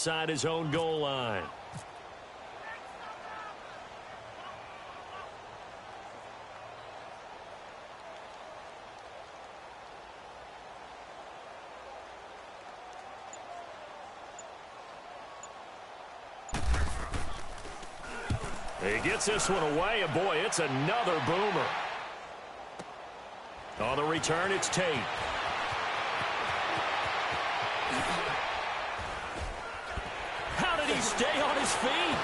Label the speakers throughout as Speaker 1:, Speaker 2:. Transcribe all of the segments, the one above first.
Speaker 1: outside his own goal line. He gets this one away, and boy, it's another boomer. On the return, it's Tate. How did he stay on his feet?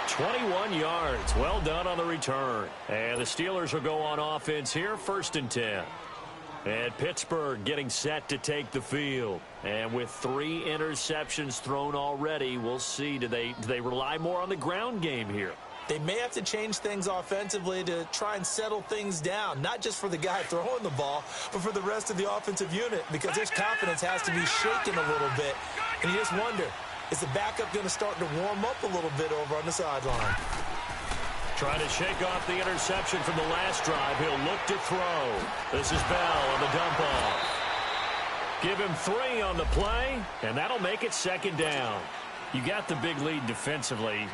Speaker 1: 21 yards. Well done on the return. And the Steelers will go on offense here, 1st and 10. And Pittsburgh getting set to take the field. And with 3 interceptions thrown already, we'll see. Do they rely more on the ground game here?
Speaker 2: They may have to change things offensively to try and settle things down, not just for the guy throwing the ball, but for the rest of the offensive unit, because his confidence has to be shaken a little bit. And you just wonder, is the backup going to start to warm up a little bit over on the sideline?
Speaker 1: Trying to shake off the interception from the last drive. He'll look to throw. This is Bell on the dump off. Give him 3 on the play, and that'll make it 2nd down. You got the big lead defensively.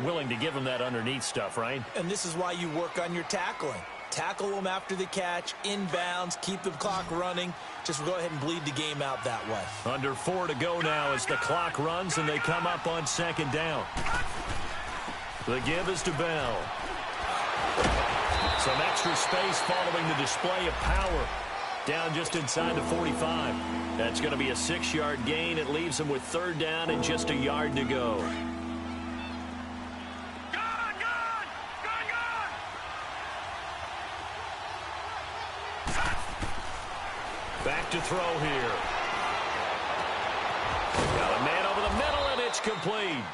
Speaker 1: Willing to give him that underneath stuff, right?
Speaker 2: And this is why you work on your tackling. Tackle them after the catch, inbounds, keep the clock running. Just go ahead and bleed the game out that way.
Speaker 1: Under 4 to go now as the clock runs, and they come up on 2nd down. The give is to Bell. Some extra space following the display of power. Down just inside the 45. That's going to be a 6-yard gain. It leaves them with 3rd down and just a yard to go. Back to throw here. Got a man over the middle, and it's complete.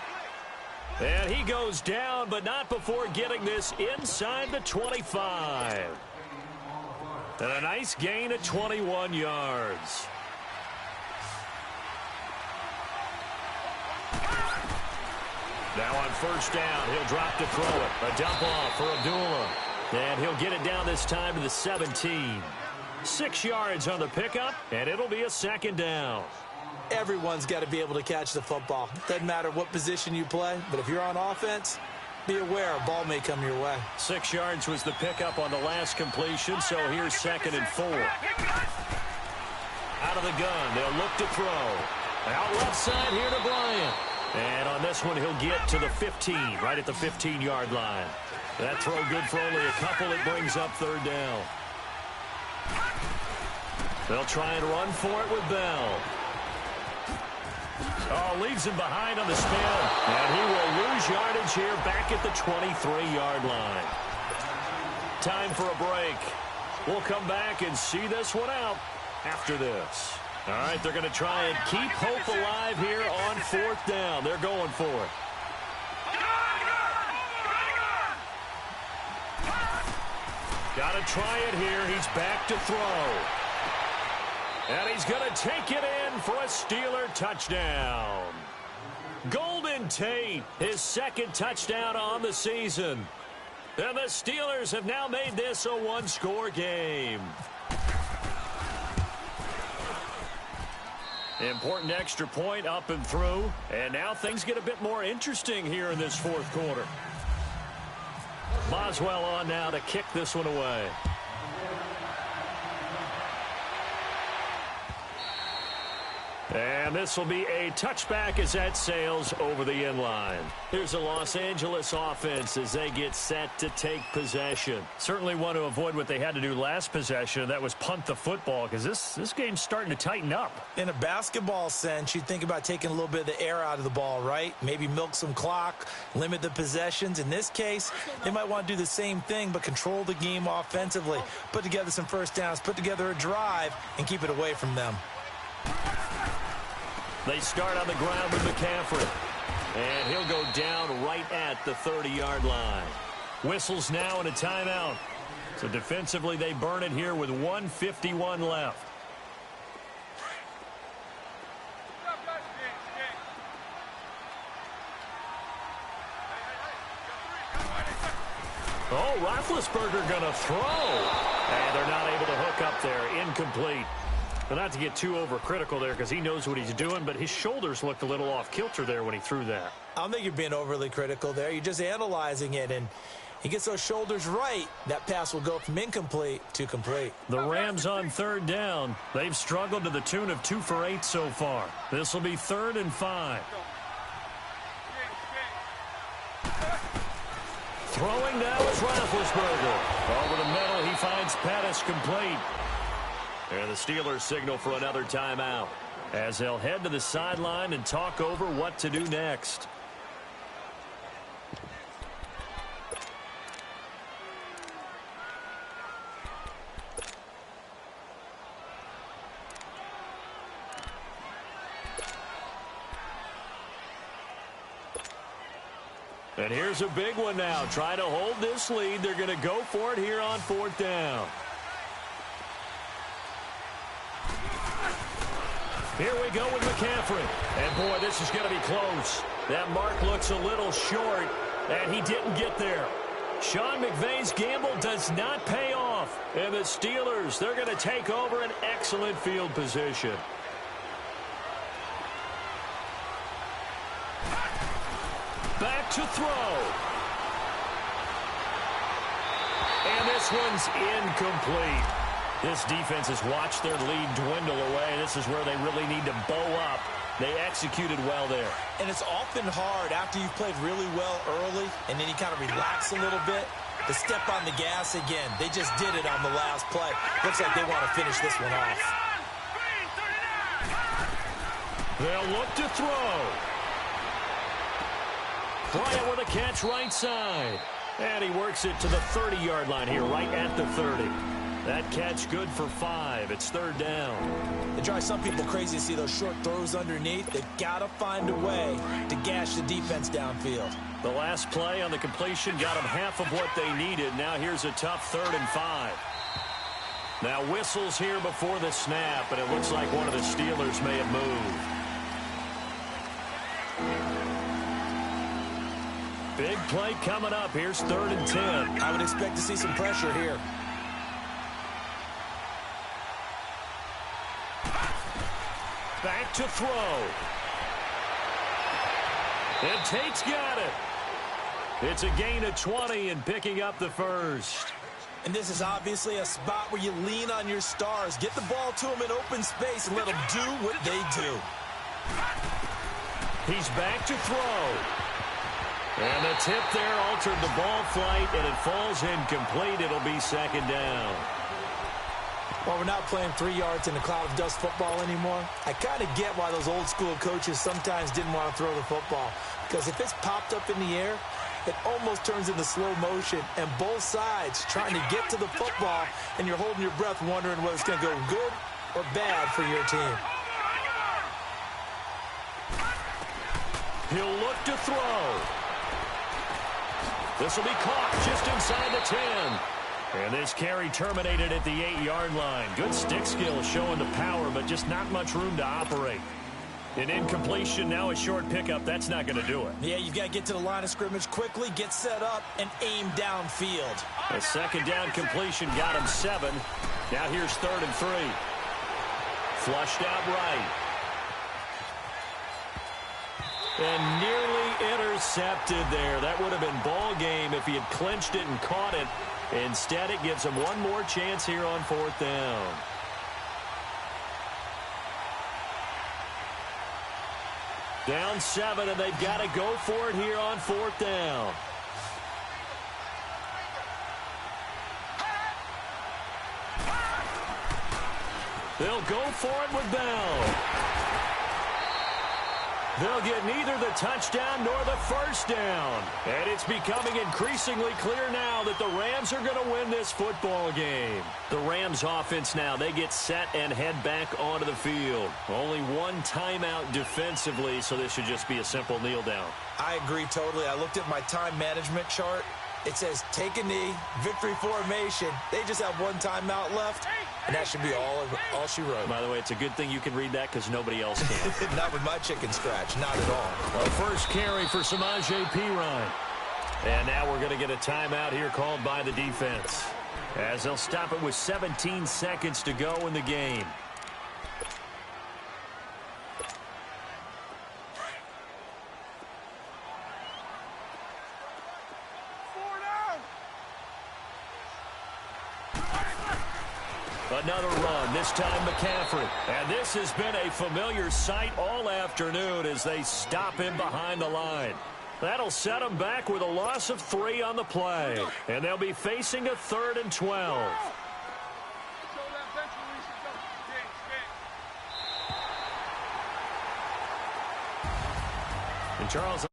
Speaker 1: And he goes down, but not before getting this inside the 25. And a nice gain of 21 yards. Now on 1st down, he'll drop to throw it. A dump off for Abdullah. And he'll get it down this time to the 17. 6 yards on the pickup, and it'll be a 2nd down.
Speaker 2: Everyone's got to be able to catch the football. Doesn't matter what position you play, but if you're on offense, be aware a ball may come your way.
Speaker 1: 6 yards was the pickup on the last completion, so here's 2nd and 4. Out of the gun, they'll look to throw. Out left side here to Bryant. And on this one, he'll get to the 15, right at the 15-yard line. That throw good for only a couple. It brings up 3rd down. They'll try and run for it with Bell. Oh, leaves him behind on the spin. And he will lose yardage here back at the 23-yard line. Time for a break. We'll come back and see this one out after this. All right, they're going to try and keep hope alive here on 4th down. They're going for it. Got to try it here. He's back to throw. And he's going to take it in for a Steeler touchdown. Golden Tate, his 2nd touchdown on the season. And the Steelers have now made this a 1-score game. Important extra point up and through. And now things get a bit more interesting here in this 4th quarter. Boswell on now to kick this one away. And this will be a touchback as that sails over the end line. Here's a Los Angeles offense as they get set to take possession. Certainly want to avoid what they had to do last possession. That was punt the football, because this game's starting to tighten up.
Speaker 2: In a basketball sense, you think about taking a little bit of the air out of the ball, right? Maybe milk some clock, limit the possessions. In this case, they might want to do the same thing, but control the game offensively. Put together some 1st downs, put together a drive, and keep it away from them.
Speaker 1: They start on the ground with McCaffrey. And he'll go down right at the 30-yard line. Whistles now and a timeout. So defensively, they burn it here with 1:51 left. Oh, Roethlisberger going to throw. And they're not able to hook up there. Incomplete. But not to get too overcritical there because he knows what he's doing, but his shoulders looked a little off kilter there when he threw that.
Speaker 2: I don't think you're being overly critical there. You're just analyzing it, and he gets those shoulders right. That pass will go from incomplete to complete.
Speaker 1: The Rams on third down. They've struggled to the tune of 2 for 8 so far. This will be 3rd and 5. Throwing now is Roethlisberger. Over the middle, he finds Pettis complete. And the Steelers signal for another timeout as they'll head to the sideline and talk over what to do next. And here's a big one now. Trying to hold this lead. They're going to go for it here on 4th down. Here we go with McCaffrey. And, boy, this is going to be close. That mark looks a little short, and he didn't get there. Sean McVay's gamble does not pay off. And the Steelers, they're going to take over an excellent field position. Back to throw. And this one's incomplete. This defense has watched their lead dwindle away. This is where they really need to bow up. They executed well there. And it's often hard after you've played really well early and then you kind of relax a little bit to step on the gas again. They just did it on the last play. Looks like they want to finish this one off. They'll look to throw. Bryant with a catch right side. And he works it to the 30-yard line here, right at the 30. That catch good for 5. It's 3rd down. It drives some people crazy to see those short throws underneath. They've got to find a way to gash the defense downfield. The last play on the completion got them half of what they needed. Now here's a tough 3rd and 5. Now whistles here before the snap, and it looks like one of the Steelers may have moved. Big play coming up. Here's 3rd and 10. I would expect to see some pressure here. Back to throw. And Tate's got it. It's a gain of 20 and picking up the first. And this is obviously a spot where you lean on your stars. Get the ball to them in open space and let them do what they do. He's back to throw. And the tip there altered the ball flight, and it falls incomplete. It'll be 2nd down. Well, we're not playing 3 yards in a cloud of dust football anymore. I kind of get why those old school coaches sometimes didn't want to throw the football. Because if it's popped up in the air, it almost turns into slow motion. And both sides trying to get to the football, and you're holding your breath wondering whether it's going to go good or bad for your team. He'll look to throw. This will be caught just inside the 10. And this carry terminated at the 8-yard line. Good stick skill showing the power, but just not much room to operate. An incompletion, now a short pickup. That's not going to do it. Yeah, you've got to get to the line of scrimmage quickly, get set up, and aim downfield. A 2nd down completion got him 7. Now here's 3rd and 3. Flushed out right. And nearly intercepted there. That would have been ball game if he had clinched it and caught it. Instead, it gives him one more chance here on 4th down. Down 7, and they've got to go for it here on 4th down. They'll go for it with Bell. They'll get neither the touchdown nor the first down. And it's becoming increasingly clear now that the Rams are going to win this football game. The Rams offense now, they get set and head back onto the field. Only one timeout defensively, so this should just be a simple kneel down. I agree totally. I looked at my time management chart. It says take a knee, victory formation. They just have one timeout left, and that should be all she wrote. By the way, it's a good thing you can read that because nobody else can. Not with my chicken scratch, not at all. A first carry for Samaje Perine. And now we're going to get a timeout here called by the defense, as they'll stop it with 17 seconds to go in the game. Another run, this time McCaffrey. And this has been a familiar sight all afternoon as they stop him behind the line. That'll set them back with a loss of 3 on the play. And they'll be facing a 3rd and 12. And Charles...